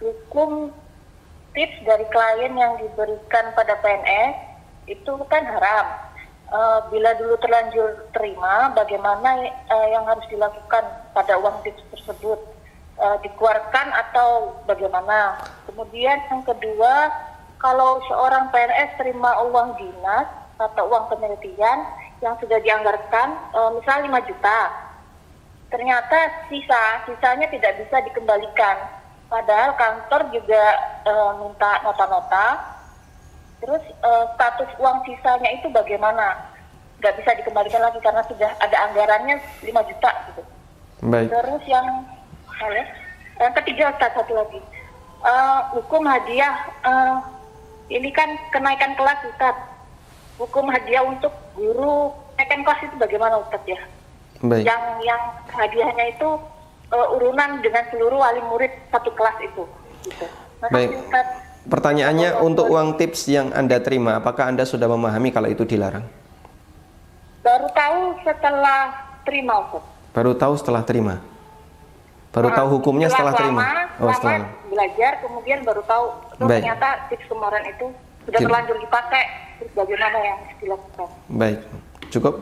hukum tips dari klien yang diberikan pada PNS itu kan haram. Bila dulu terlanjur terima, bagaimana yang harus dilakukan pada uang tips tersebut? Dikeluarkan atau bagaimana? Kemudian yang kedua, kalau seorang PNS terima uang dinas atau uang penelitian yang sudah dianggarkan, misalnya 5 juta, ternyata sisanya tidak bisa dikembalikan. Padahal kantor juga minta nota-nota. Terus status uang sisanya itu bagaimana? Nggak bisa dikembalikan lagi karena sudah ada anggarannya 5 juta gitu. Baik. Terus yang ketiga, Ustaz, satu lagi. Hukum hadiah, ini kan kenaikan kelas, Ustaz. Hukum hadiah untuk guru kenaikan kelas itu bagaimana, Ustaz, ya? Baik. Yang hadiahnya itu urunan dengan seluruh wali murid satu kelas itu. Gitu. Baik. Ustaz. Pertanyaannya, untuk uang tips yang Anda terima, apakah Anda sudah memahami kalau itu dilarang? Baru tahu setelah terima, Ustaz. Baru tahu setelah terima? Baru tahu hukumnya setelah terima? Setelah belajar, kemudian baru tahu ternyata tips kemarin itu sudah terlanjur dipakai. Terus bagaimana yang harus dilakukan? Baik, cukup?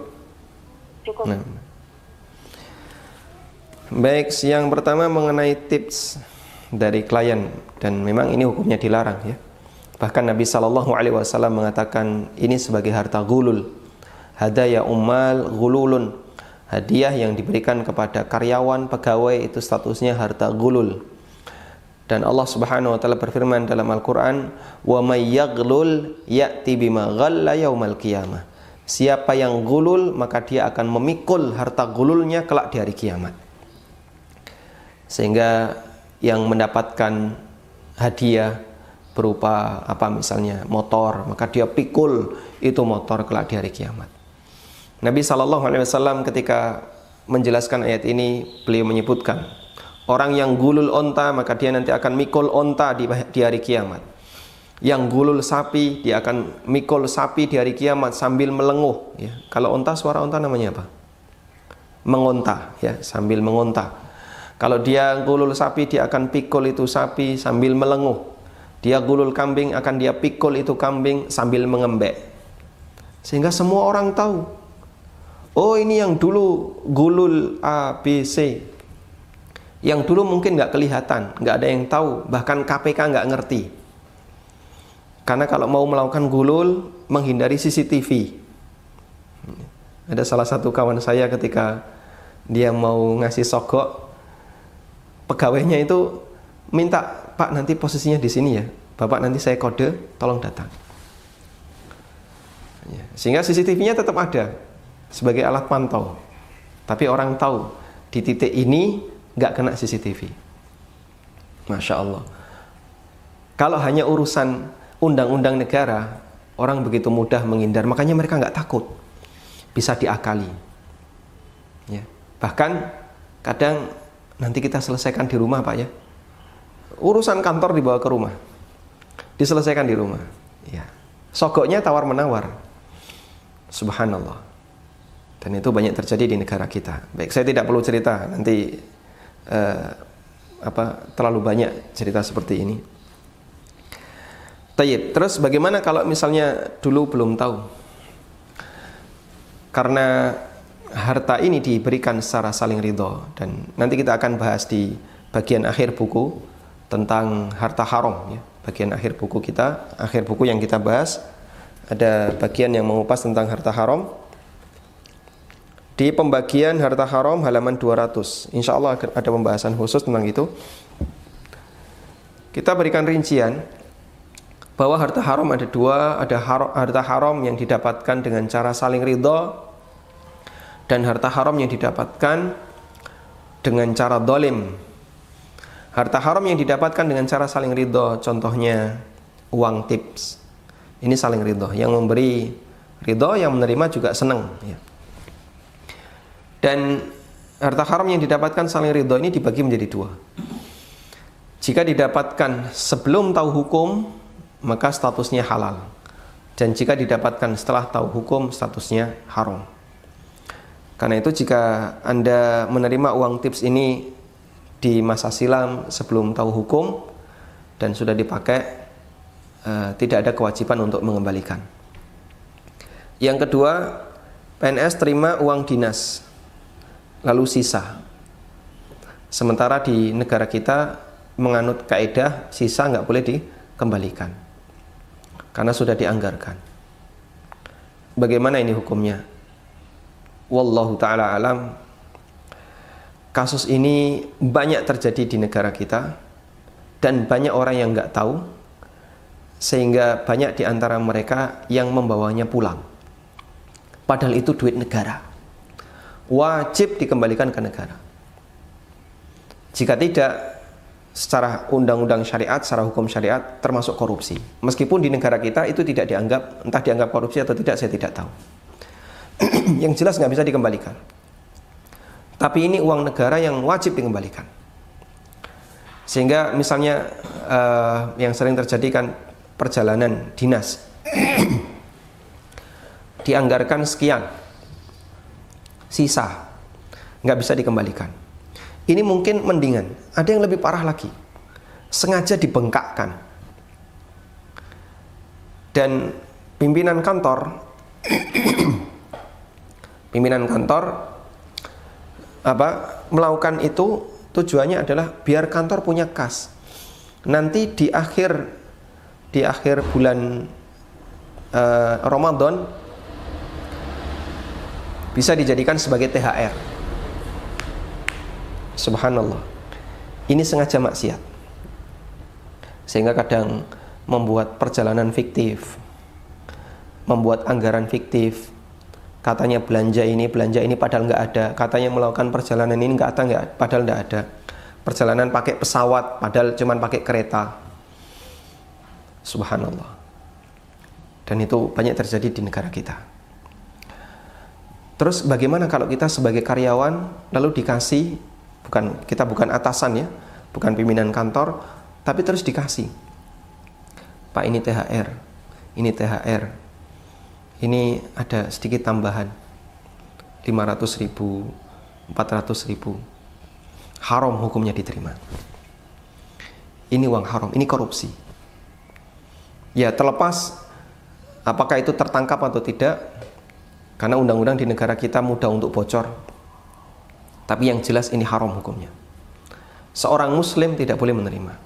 Cukup. Nah. Baik, yang pertama mengenai tips dari klien, dan memang ini hukumnya dilarang ya. Bahkan Nabi SAW mengatakan ini sebagai harta gulul. Hadaya ummal gululun. Hadiah yang diberikan kepada karyawan, pegawai itu statusnya harta gulul. Dan Allah Subhanahu wa taala berfirman dalam Al-Qur'an, "Wa may yaghlul ya'ti bima ghalla yaumal qiyamah." Siapa yang gulul, maka dia akan memikul harta gululnya kelak di hari kiamat. Sehingga yang mendapatkan hadiah berupa misalnya motor, maka dia pikul itu motor kelak di hari kiamat. Nabi SAW ketika menjelaskan ayat ini, beliau menyebutkan orang yang gulul onta, maka dia nanti akan mikul onta di hari kiamat. Yang gulul sapi, dia akan mikul sapi di hari kiamat sambil melenguh ya. Kalau onta, suara onta namanya apa? Mengonta ya, sambil mengonta. Kalau dia gulul sapi, dia akan pikul itu sapi sambil melenguh. Dia gulul kambing, akan dia pikul itu kambing sambil mengembek. Sehingga semua orang tahu, oh ini yang dulu gulul A, B, C. Yang dulu mungkin nggak kelihatan, nggak ada yang tahu, bahkan KPK nggak ngerti. Karena kalau mau melakukan gulul, menghindari CCTV. Ada salah satu kawan saya ketika dia mau ngasih sogok, pegawainya itu minta, "Pak, nanti posisinya di sini ya. Bapak nanti saya kode, tolong datang." Ya, sehingga CCTV-nya tetap ada sebagai alat pantau. Tapi orang tahu di titik ini nggak kena CCTV. Masya Allah. Kalau hanya urusan undang-undang negara, orang begitu mudah menghindar. Makanya mereka nggak takut. Bisa diakali. Ya. Bahkan kadang nanti kita selesaikan di rumah, Pak ya. Urusan kantor dibawa ke rumah, diselesaikan di rumah. Ya. Sogoknya tawar-menawar. Subhanallah. Dan itu banyak terjadi di negara kita. Baik, saya tidak perlu cerita. Nanti terlalu banyak cerita seperti ini. Tayyib. Terus bagaimana kalau misalnya dulu belum tahu? Karena harta ini diberikan secara saling ridho, dan nanti kita akan bahas di bagian akhir buku tentang harta haram ya. Bagian akhir buku kita, akhir buku yang kita bahas ada bagian yang mengupas tentang harta haram. Di pembagian harta haram halaman 200, insya Allah ada pembahasan khusus tentang itu. Kita berikan rincian bahwa harta haram ada dua, ada harta haram yang didapatkan dengan cara saling ridho, dan harta haram yang didapatkan dengan cara dolim. Harta haram yang didapatkan dengan cara saling ridho, contohnya uang tips. Ini saling ridho, yang memberi ridho, yang menerima juga senang ya. Dan harta haram yang didapatkan saling ridho ini dibagi menjadi dua. Jika didapatkan sebelum tahu hukum, maka statusnya halal. Dan jika didapatkan setelah tahu hukum, statusnya haram. Karena itu jika Anda menerima uang tips ini di masa silam sebelum tahu hukum, dan sudah dipakai, tidak ada kewajiban untuk mengembalikan. Yang kedua, PNS terima uang dinas lalu sisa. Sementara di negara kita menganut kaidah sisa nggak boleh dikembalikan karena sudah dianggarkan. Bagaimana ini hukumnya? Wallahu ta'ala alam. Kasus ini banyak terjadi di negara kita dan banyak orang yang nggak tahu, sehingga banyak di antara mereka yang membawanya pulang. Padahal itu duit negara, wajib dikembalikan ke negara. Jika tidak, secara undang-undang syariat, secara hukum syariat, termasuk korupsi. Meskipun di negara kita itu tidak dianggap, entah dianggap korupsi atau tidak, saya tidak tahu. Yang jelas nggak bisa dikembalikan. Tapi ini uang negara yang wajib dikembalikan. Sehingga misalnya yang sering terjadi kan perjalanan dinas dianggarkan sekian, sisa nggak bisa dikembalikan. Ini mungkin mendingan. Ada yang lebih parah lagi, sengaja dibengkakkan dan pimpinan kantor melakukan itu. Tujuannya adalah biar kantor punya kas. Nanti di akhir bulan Ramadan bisa dijadikan sebagai THR. Subhanallah. Ini sengaja maksiat. Sehingga kadang membuat perjalanan fiktif, membuat anggaran fiktif. Katanya belanja ini padahal nggak ada. Katanya melakukan perjalanan ini padahal nggak ada. Perjalanan pakai pesawat padahal cuma pakai kereta. Subhanallah. Dan itu banyak terjadi di negara kita. Terus bagaimana kalau kita sebagai karyawan lalu dikasih, kita bukan atasan ya, bukan pimpinan kantor, tapi terus dikasih, Pak ini THR, ini ada sedikit tambahan 500.000, 400.000. Haram hukumnya diterima. Ini uang haram, ini korupsi. Ya terlepas apakah itu tertangkap atau tidak, karena undang-undang di negara kita mudah untuk bocor. Tapi yang jelas ini haram hukumnya. Seorang muslim tidak boleh menerima.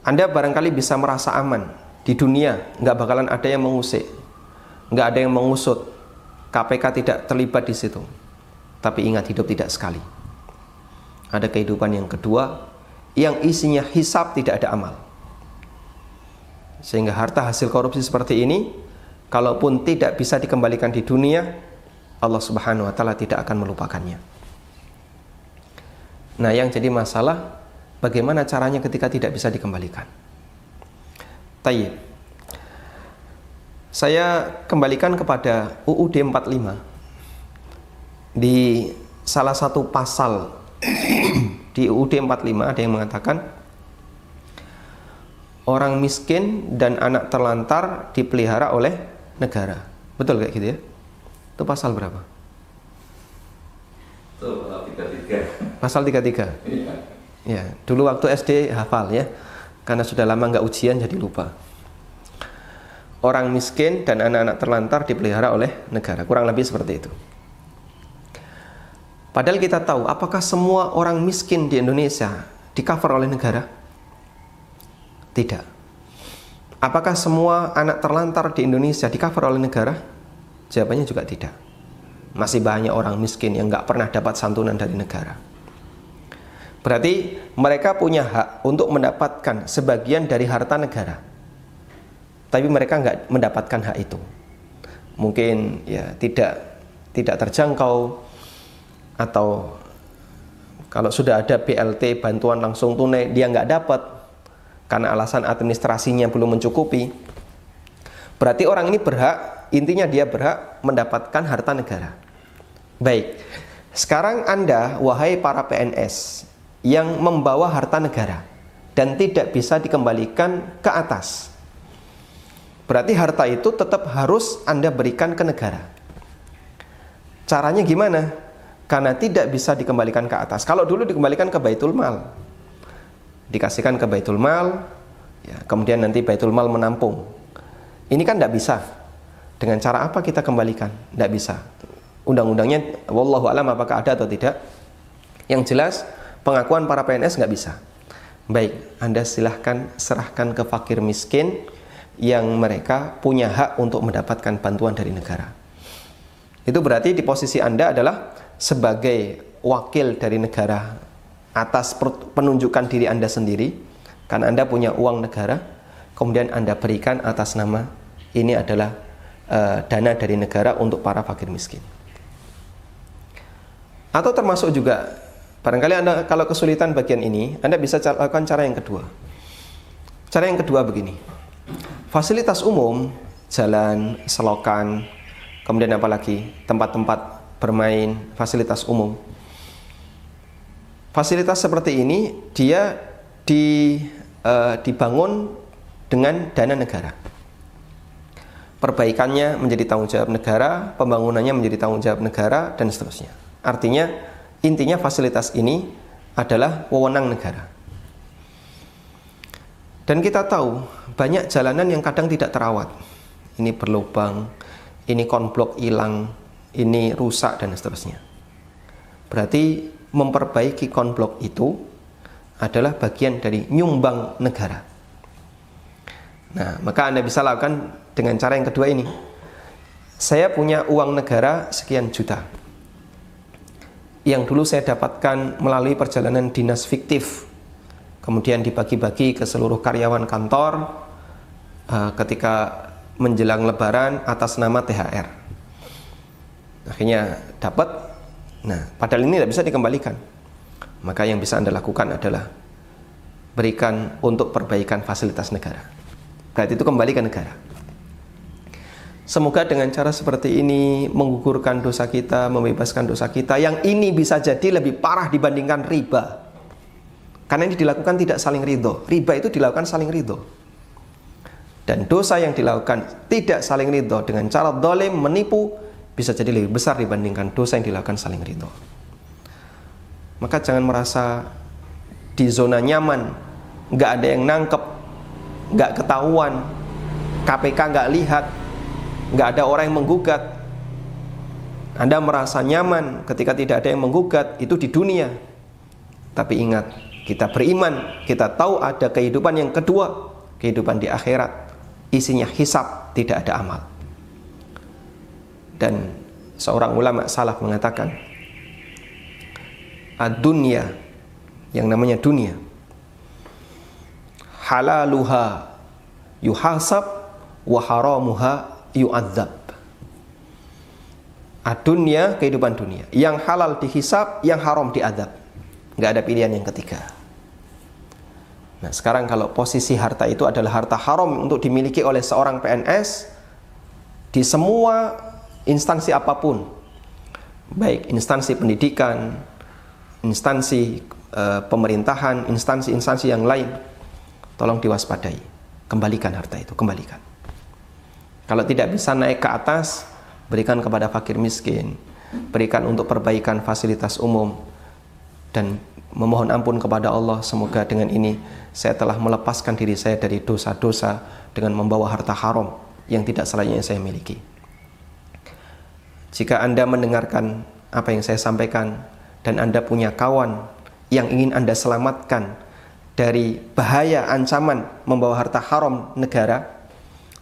Anda barangkali bisa merasa aman. Di dunia nggak bakalan ada yang mengusik, nggak ada yang mengusut, KPK tidak terlibat di situ. Tapi ingat, hidup tidak sekali. Ada kehidupan yang kedua, yang isinya hisab, tidak ada amal. Sehingga harta hasil korupsi seperti ini, kalaupun tidak bisa dikembalikan di dunia, Allah Subhanahu wa Ta'ala tidak akan melupakannya. Nah, yang jadi masalah, bagaimana caranya ketika tidak bisa dikembalikan? Tayyib. Saya kembalikan kepada UUD 45. Di salah satu pasal di UUD 45 ada yang mengatakan orang miskin dan anak terlantar dipelihara oleh negara. Betul kayak gitu ya? Itu pasal berapa? Pasal 33. Ya, dulu waktu SD hafal ya. Karena sudah lama nggak ujian jadi lupa. Orang miskin dan anak-anak terlantar dipelihara oleh negara. Kurang lebih seperti itu. Padahal kita tahu, apakah semua orang miskin di Indonesia di-cover oleh negara? Tidak. Apakah semua anak terlantar di Indonesia di-cover oleh negara? Jawabannya juga tidak. Masih banyak orang miskin yang nggak pernah dapat santunan dari negara. Berarti mereka punya hak untuk mendapatkan sebagian dari harta negara. Tapi mereka nggak mendapatkan hak itu. Mungkin ya tidak terjangkau, atau kalau sudah ada BLT, bantuan langsung tunai, dia nggak dapat karena alasan administrasinya belum mencukupi. Berarti orang ini berhak, intinya dia berhak mendapatkan harta negara. Baik, sekarang Anda, wahai para PNS yang membawa harta negara dan tidak bisa dikembalikan ke atas, berarti harta itu tetap harus Anda berikan ke negara. Caranya gimana? Karena tidak bisa dikembalikan ke atas. Kalau dulu dikembalikan ke Baitul Mal, dikasihkan ke Baitul Mal, ya, kemudian nanti Baitul Mal menampung. Ini kan tidak bisa. Dengan cara apa kita kembalikan? Tidak bisa. Undang-undangnya, wallahu alam apakah ada atau tidak. Yang jelas, pengakuan para PNS nggak bisa. Baik, Anda silahkan serahkan ke fakir miskin yang mereka punya hak untuk mendapatkan bantuan dari negara. Itu berarti di posisi Anda adalah sebagai wakil dari negara atas penunjukan diri Anda sendiri, karena Anda punya uang negara, kemudian Anda berikan atas nama ini adalah dana dari negara untuk para fakir miskin. Atau termasuk juga, barangkali Anda kalau kesulitan bagian ini, Anda bisa lakukan cara yang kedua. Cara yang kedua begini. Fasilitas umum, jalan, selokan, kemudian apalagi tempat-tempat bermain, fasilitas umum. Fasilitas seperti ini dia dibangun dengan dana negara. Perbaikannya menjadi tanggung jawab negara, pembangunannya menjadi tanggung jawab negara, dan seterusnya. Artinya, intinya fasilitas ini adalah wewenang negara. Dan kita tahu, banyak jalanan yang kadang tidak terawat. Ini berlubang, ini konblok hilang, ini rusak, dan seterusnya. Berarti, memperbaiki konblok itu adalah bagian dari nyumbang negara. Nah, maka Anda bisa lakukan dengan cara yang kedua ini. Saya punya uang negara sekian juta, yang dulu saya dapatkan melalui perjalanan dinas fiktif, kemudian dibagi-bagi ke seluruh karyawan kantor ketika menjelang lebaran atas nama THR. Akhirnya dapat. Nah, padahal ini tidak bisa dikembalikan. Maka yang bisa Anda lakukan adalah berikan untuk perbaikan fasilitas negara. Berarti itu kembali ke negara. Semoga dengan cara seperti ini menggugurkan dosa kita, membebaskan dosa kita, yang ini bisa jadi lebih parah dibandingkan riba. Karena ini dilakukan tidak saling ridho. Riba itu dilakukan saling ridho. Dan dosa yang dilakukan tidak saling ridho dengan cara zalim, menipu, bisa jadi lebih besar dibandingkan dosa yang dilakukan saling ridho. Maka jangan merasa di zona nyaman, nggak ada yang nangkep, nggak ketahuan, KPK nggak lihat, nggak ada orang yang menggugat. Anda merasa nyaman ketika tidak ada yang menggugat, itu di dunia. Tapi ingat, kita beriman, kita tahu ada kehidupan yang kedua, kehidupan di akhirat, isinya hisab, tidak ada amal. Dan seorang ulama salaf mengatakan, ad-dunya, yang namanya dunia, halaluha yuhasab wa haramuha yu'adzab. Ad-dunya, kehidupan dunia, yang halal dihisab, yang haram diadab. Nggak ada pilihan yang ketiga. Nah, sekarang kalau posisi harta itu adalah harta haram untuk dimiliki oleh seorang PNS di semua instansi apapun, baik instansi pendidikan, instansi pemerintahan, instansi-instansi yang lain, tolong diwaspadai, kembalikan harta itu, kembalikan. Kalau tidak bisa naik ke atas, berikan kepada fakir miskin, berikan untuk perbaikan fasilitas umum, dan memohon ampun kepada Allah. Semoga dengan ini saya telah melepaskan diri saya dari dosa-dosa dengan membawa harta haram yang tidak selayaknya saya miliki. Jika Anda mendengarkan apa yang saya sampaikan dan Anda punya kawan yang ingin Anda selamatkan dari bahaya ancaman membawa harta haram negara,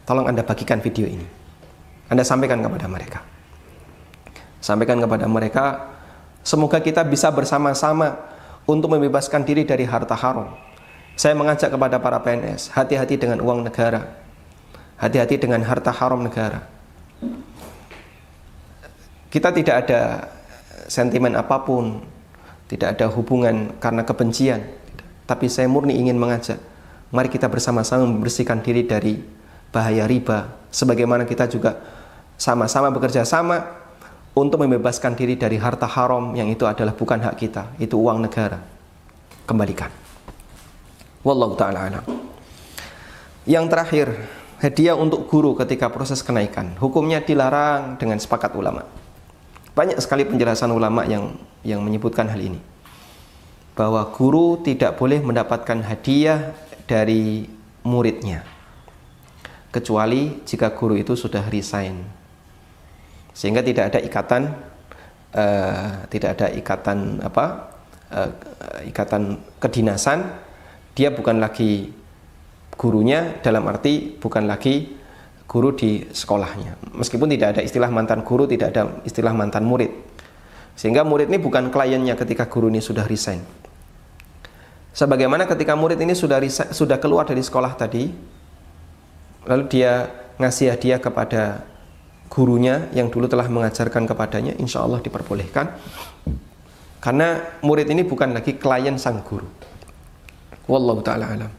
tolong Anda bagikan video ini. Anda sampaikan kepada mereka. Sampaikan kepada mereka, semoga kita bisa bersama-sama untuk membebaskan diri dari harta haram. Saya mengajak kepada para PNS, hati-hati dengan uang negara. Hati-hati dengan harta haram negara. Kita tidak ada sentimen apapun, tidak ada hubungan karena kebencian, tapi saya murni ingin mengajak, mari kita bersama-sama membersihkan diri dari bahaya riba, sebagaimana kita juga sama-sama bekerja sama untuk membebaskan diri dari harta haram yang itu adalah bukan hak kita, itu uang negara. Kembalikan. Wallahu ta'ala a'lam. Yang terakhir, hadiah untuk guru ketika proses kenaikan. Hukumnya dilarang dengan sepakat ulama. Banyak sekali penjelasan ulama yang menyebutkan hal ini. bahwa guru tidak boleh mendapatkan hadiah dari muridnya kecuali jika guru itu sudah resign, sehingga tidak ada ikatan kedinasan. Dia bukan lagi gurunya, dalam arti bukan lagi guru di sekolahnya. Meskipun tidak ada istilah mantan guru, tidak ada istilah mantan murid, sehingga murid ini bukan kliennya ketika guru ini sudah resign. Sebagaimana ketika murid ini sudah keluar dari sekolah tadi, lalu dia ngasih hadiah kepada gurunya yang dulu telah mengajarkan kepadanya, insya Allah diperbolehkan, karena murid ini bukan lagi klien sang guru. Wallahu ta'ala alam.